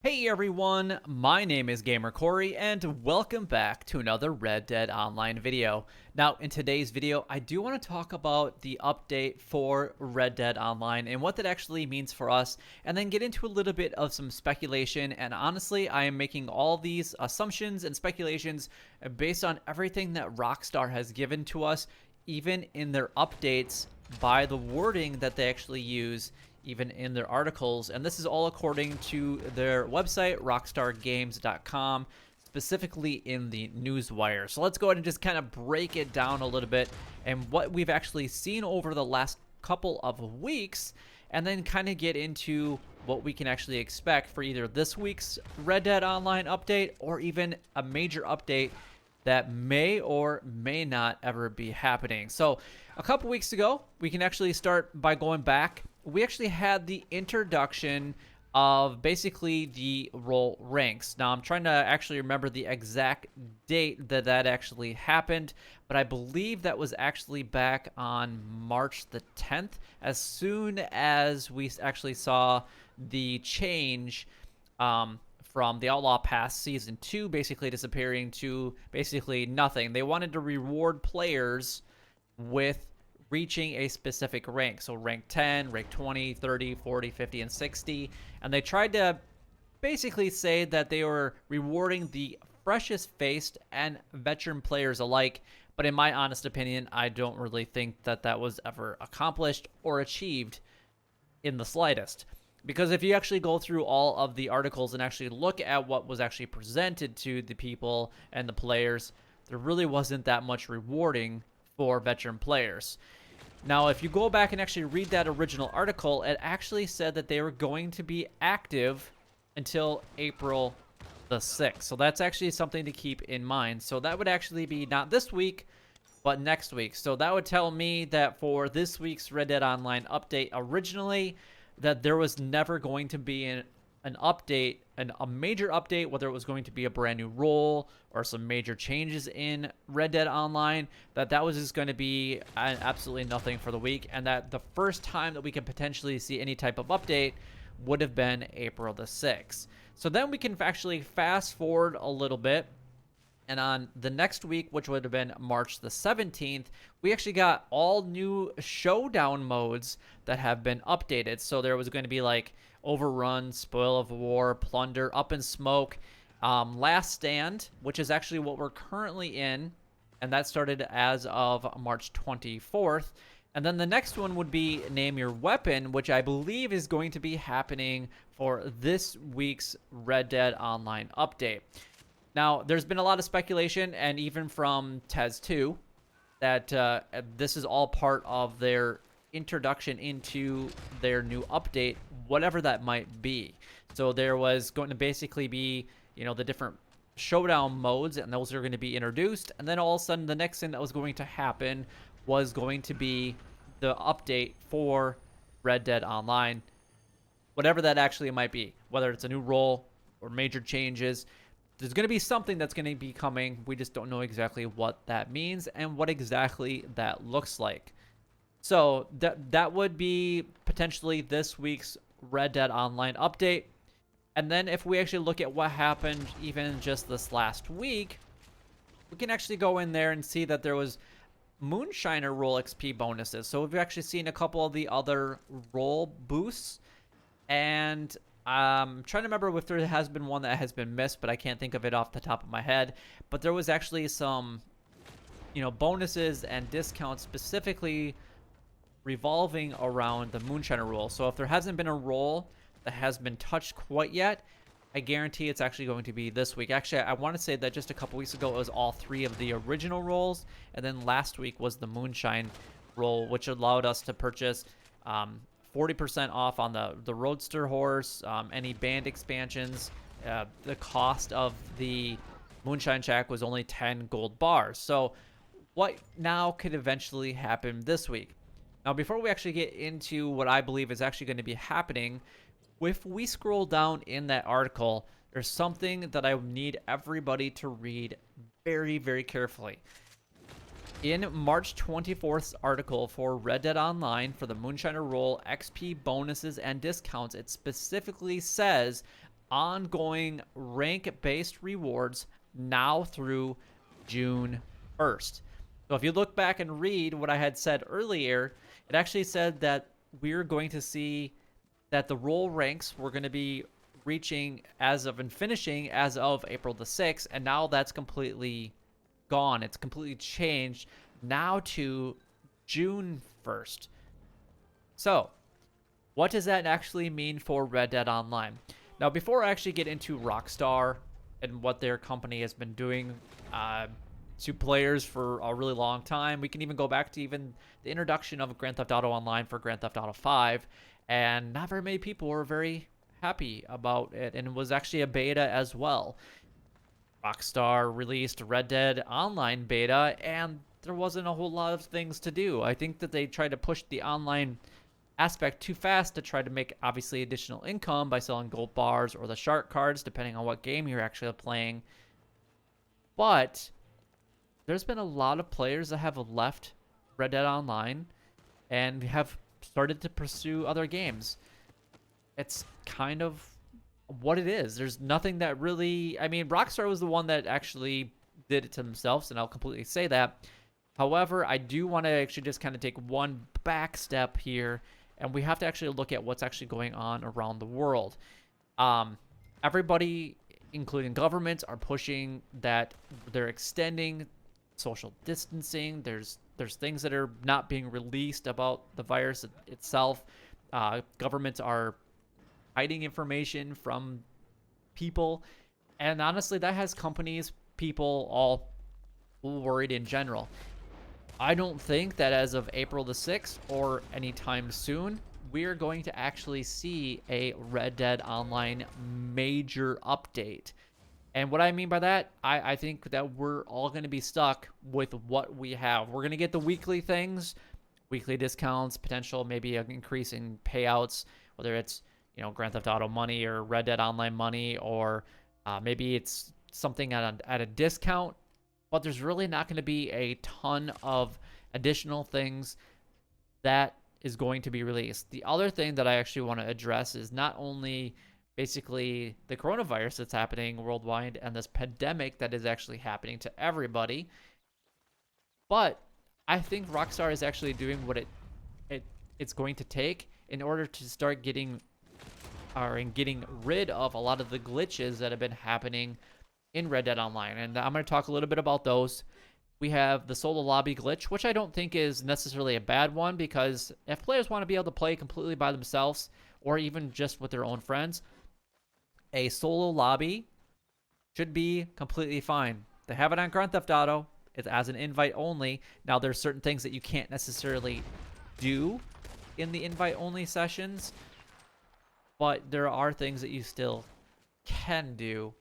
Hey everyone, my name is Gamer Corey and welcome back to another Red Dead Online video. Now in today's video I do want to talk about the update for Red Dead Online and what that actually means for us, and then get into a little bit of some speculation. And honestly, I am making all these assumptions and speculations based on everything that Rockstar has given to us, even in their updates, by the wording that they actually use even in their articles. And this is all according to their website, rockstargames.com, specifically in the newswire. So let's go ahead and just kind of break it down a little bit and what we've actually seen over the last couple of weeks, and then kind of get into what we can actually expect for either this week's Red Dead Online update or even a major update that may or may not ever be happening. So a couple weeks ago, we can actually start by going back. We actually had the introduction of basically the role ranks. Now I'm trying to actually remember the exact date that actually happened, but I believe that was actually back on March the 10th, as soon as we actually saw the change from the Outlaw Pass Season 2 basically disappearing to basically nothing. They wanted to reward players with reaching a specific rank. So rank 10, rank 20, 30, 40, 50, and 60. And they tried to basically say that they were rewarding the freshest faced and veteran players alike. But in my honest opinion, I don't really think that that was ever accomplished or achieved in the slightest. Because if you actually go through all of the articles and actually look at what was actually presented to the people and the players, there really wasn't that much rewarding for veteran players. Now, if you go back and actually read that original article, it actually said that they were going to be active until April the 6th. So that's actually something to keep in mind. So that would actually be not this week, but next week. So that would tell me that for this week's Red Dead Online update originally, that there was never going to be an update, a major update, whether it was going to be a brand new role or some major changes in Red Dead Online, that was just going to be absolutely nothing for the week, and that the first time that we could potentially see any type of update would have been April the 6th. So then we can actually fast forward a little bit, and on the next week, which would have been March the 17th, we actually got all new showdown modes that have been updated. So there was going to be like Overrun, Spoil of War, Plunder, Up in Smoke, Last Stand, which is actually what we're currently in, and that started as of March 24th. And then the next one would be Name Your Weapon, which I believe is going to be happening for this week's Red Dead Online update. Now, there's been a lot of speculation, and even from Tez 2, that this is all part of their introduction into their new update, whatever that might be. So there was going to basically be, the different showdown modes, and those are going to be introduced. And then all of a sudden, the next thing that was going to happen was going to be the update for Red Dead Online, whatever that actually might be, whether it's a new role or major changes. There's going to be something that's going to be coming. We just don't know exactly what that means and what exactly that looks like. So that would be potentially this week's Red Dead Online update. And then if we actually look at what happened even just this last week, we can actually go in there and see that there was Moonshiner role XP bonuses. So we've actually seen a couple of the other role boosts, and I'm trying to remember if there has been one that has been missed, but I can't think of it off the top of my head. But there was actually some, bonuses and discounts specifically revolving around the Moonshiner role. So if there hasn't been a role that has been touched quite yet, I guarantee it's actually going to be this week. Actually, I want to say that just a couple weeks ago, it was all three of the original roles, and then last week was the Moonshine role, which allowed us to purchase 40% off on the Roadster horse, any band expansions. The cost of the Moonshine Shack was only 10 gold bars. So what now could eventually happen this week? Now, before we actually get into what I believe is actually going to be happening, if we scroll down in that article, there's something that I need everybody to read very, very carefully. In March 24th's article for Red Dead Online for the Moonshiner role XP bonuses and discounts, it specifically says ongoing rank-based rewards now through June 1st. So if you look back and read what I had said earlier, it actually said that we're going to see that the role ranks were going to be reaching as of and finishing as of April the 6th, and now that's completely gone. It's completely changed now to June 1st. So, what does that actually mean for Red Dead Online? Now, before I actually get into Rockstar and what their company has been doing to players for a really long time, we can even go back to even the introduction of Grand Theft Auto Online for Grand Theft Auto 5, and not very many people were very happy about it, and it was actually a beta as well. Rockstar released Red Dead Online beta, and there wasn't a whole lot of things to do. I think that they tried to push the online aspect too fast to try to make obviously additional income by selling gold bars or the shark cards, depending on what game you're actually playing. But there's been a lot of players that have left Red Dead Online and have started to pursue other games. It's kind of what it is. There's nothing that really... I mean, Rockstar was the one that actually did it to themselves, and I'll completely say that. However, I do want to actually just kind of take one back step here, and we have to actually look at what's actually going on around the world. Everybody, including governments, are pushing that they're extending social distancing. There's things that are not being released about the virus itself. Governments are hiding information from people, and honestly, that has companies, people, all worried in general. I don't think that as of April the 6th or anytime soon, we're going to actually see a Red Dead Online major update. And what I mean by that, I think that we're all going to be stuck with what we have. We're going to get the weekly things, weekly discounts, potential maybe an increase in payouts, whether it's, you know, Grand Theft Auto money or Red Dead Online money, or maybe it's something at a discount. But there's really not going to be a ton of additional things that is going to be released. The other thing that I actually want to address is not only basically the coronavirus that's happening worldwide and this pandemic that is actually happening to everybody, but I think Rockstar is actually doing what it's going to take in order to start getting rid of a lot of the glitches that have been happening in Red Dead Online. And I'm going to talk a little bit about those. We have the solo lobby glitch, which I don't think is necessarily a bad one, because if players want to be able to play completely by themselves or even just with their own friends, a solo lobby should be completely fine. They have it on Grand Theft Auto. It's as an invite only. Now, there's certain things that you can't necessarily do in the invite only sessions, but there are things that you still can do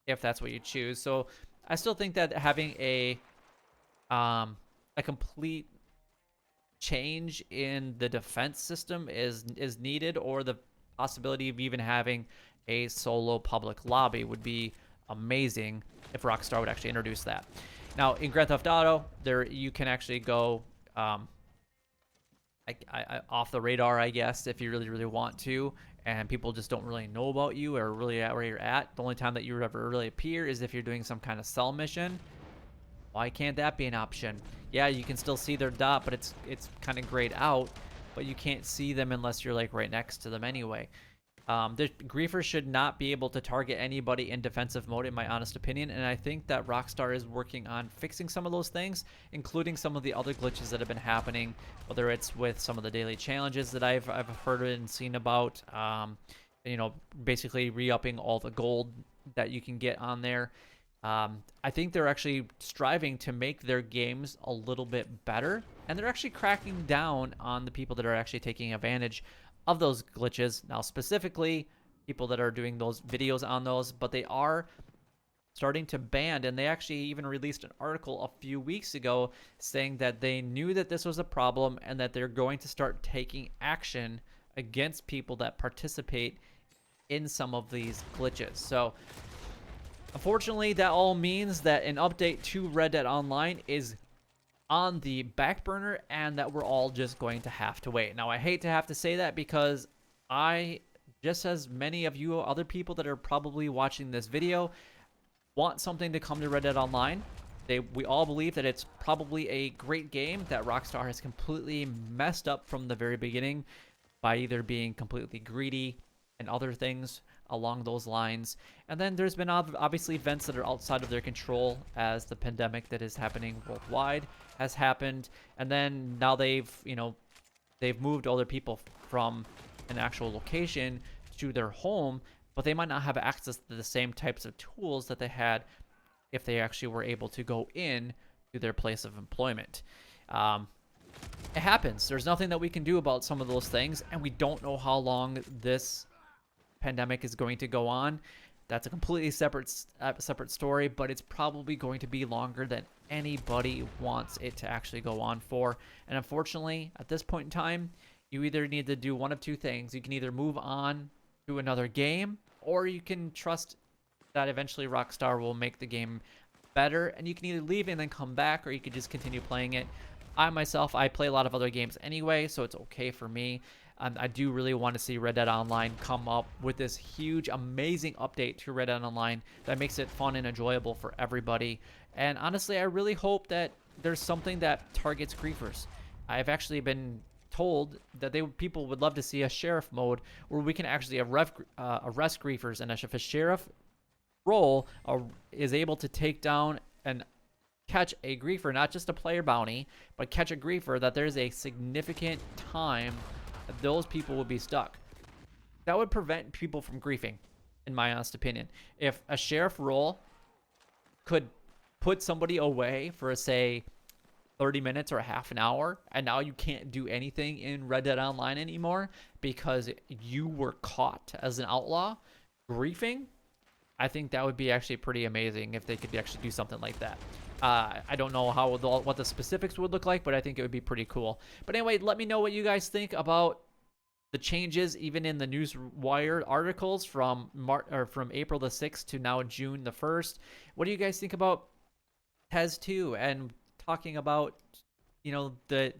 if that's what you choose. So I still think that having a complete change in the defense system is needed, or the possibility of even having a solo public lobby would be amazing if Rockstar would actually introduce that. Now, in Grand Theft Auto, there you can actually go off the radar, I guess, if you really want to, and people just don't really know about you or really at where you're at. The only time that you ever really appear is if you're doing some kind of cell mission. Why can't that be an option? Yeah, you can still see their dot, but it's kind of grayed out, but you can't see them unless you're like right next to them anyway. The griefers should not be able to target anybody in defensive mode, in my honest opinion, and I think that Rockstar is working on fixing some of those things, including some of the other glitches that have been happening, whether it's with some of the daily challenges that I've heard and seen about, you know, basically re-upping all the gold that you can get on there. I think they're actually striving to make their games a little bit better, and they're actually cracking down on the people that are actually taking advantage of those glitches. Now, specifically, people that are doing those videos on those, but they are starting to ban, and they actually even released an article a few weeks ago saying that they knew that this was a problem and that they're going to start taking action against people that participate in some of these glitches. So, unfortunately, that all means that an update to Red Dead Online is on the back burner, and that we're all just going to have to wait. Now, I hate to have to say that because I just as many of you other people that are probably watching this video want something to come to Red Dead Online. We all believe that it's probably a great game that Rockstar has completely messed up from the very beginning by either being completely greedy and other things along those lines. And then there's been obviously events that are outside of their control, as the pandemic that is happening worldwide has happened. And then now they've moved other people from an actual location to their home, but they might not have access to the same types of tools that they had if they actually were able to go in to their place of employment. It happens. There's nothing that we can do about some of those things, and we don't know how long this pandemic is going to go on. That's a completely separate story, but it's probably going to be longer than anybody wants it to actually go on for. And unfortunately, at this point in time, you either need to do one of two things. You can either move on to another game, or you can trust that eventually Rockstar will make the game better, and you can either leave and then come back, or you could just continue playing it. I play a lot of other games anyway, so it's okay for me. I do really want to see Red Dead Online come up with this huge, amazing update to Red Dead Online that makes it fun and enjoyable for everybody. And honestly, I really hope that there's something that targets griefers. I've actually been told that people would love to see a sheriff mode where we can actually arrest griefers, and if a sheriff role is able to take down and catch a griefer, not just a player bounty, but catch a griefer, that there's a significant time that those people would be stuck. That would prevent people from griefing, in my honest opinion. If a sheriff role could put somebody away for, say, 30 minutes or a half an hour, and now you can't do anything in Red Dead Online anymore because you were caught as an outlaw griefing, I think that would be actually pretty amazing if they could actually do something like that. I don't know what the specifics would look like, but I think it would be pretty cool. But anyway, let me know what you guys think about the changes, even in the Newswire articles from April the 6th to now June the 1st. What do you guys think about TES 2 and talking about, the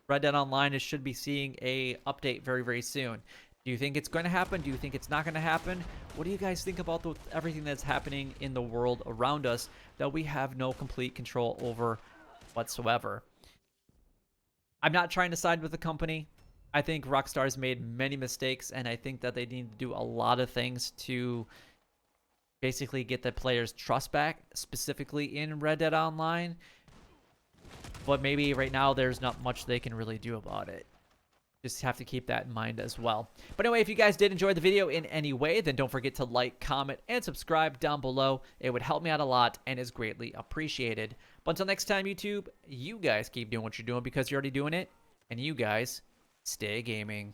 Red Dead Online should be seeing a update very, very soon? Do you think it's going to happen? Do you think it's not going to happen? What do you guys think about everything that's happening in the world around us that we have no complete control over whatsoever? I'm not trying to side with the company. I think Rockstar's made many mistakes, and I think that they need to do a lot of things to basically get the players' trust back, specifically in Red Dead Online. But maybe right now there's not much they can really do about it. Just have to keep that in mind as well. But anyway, if you guys did enjoy the video in any way, then don't forget to like, comment, and subscribe down below. It would help me out a lot and is greatly appreciated. But until next time, YouTube, you guys keep doing what you're doing because you're already doing it. And you guys, stay gaming.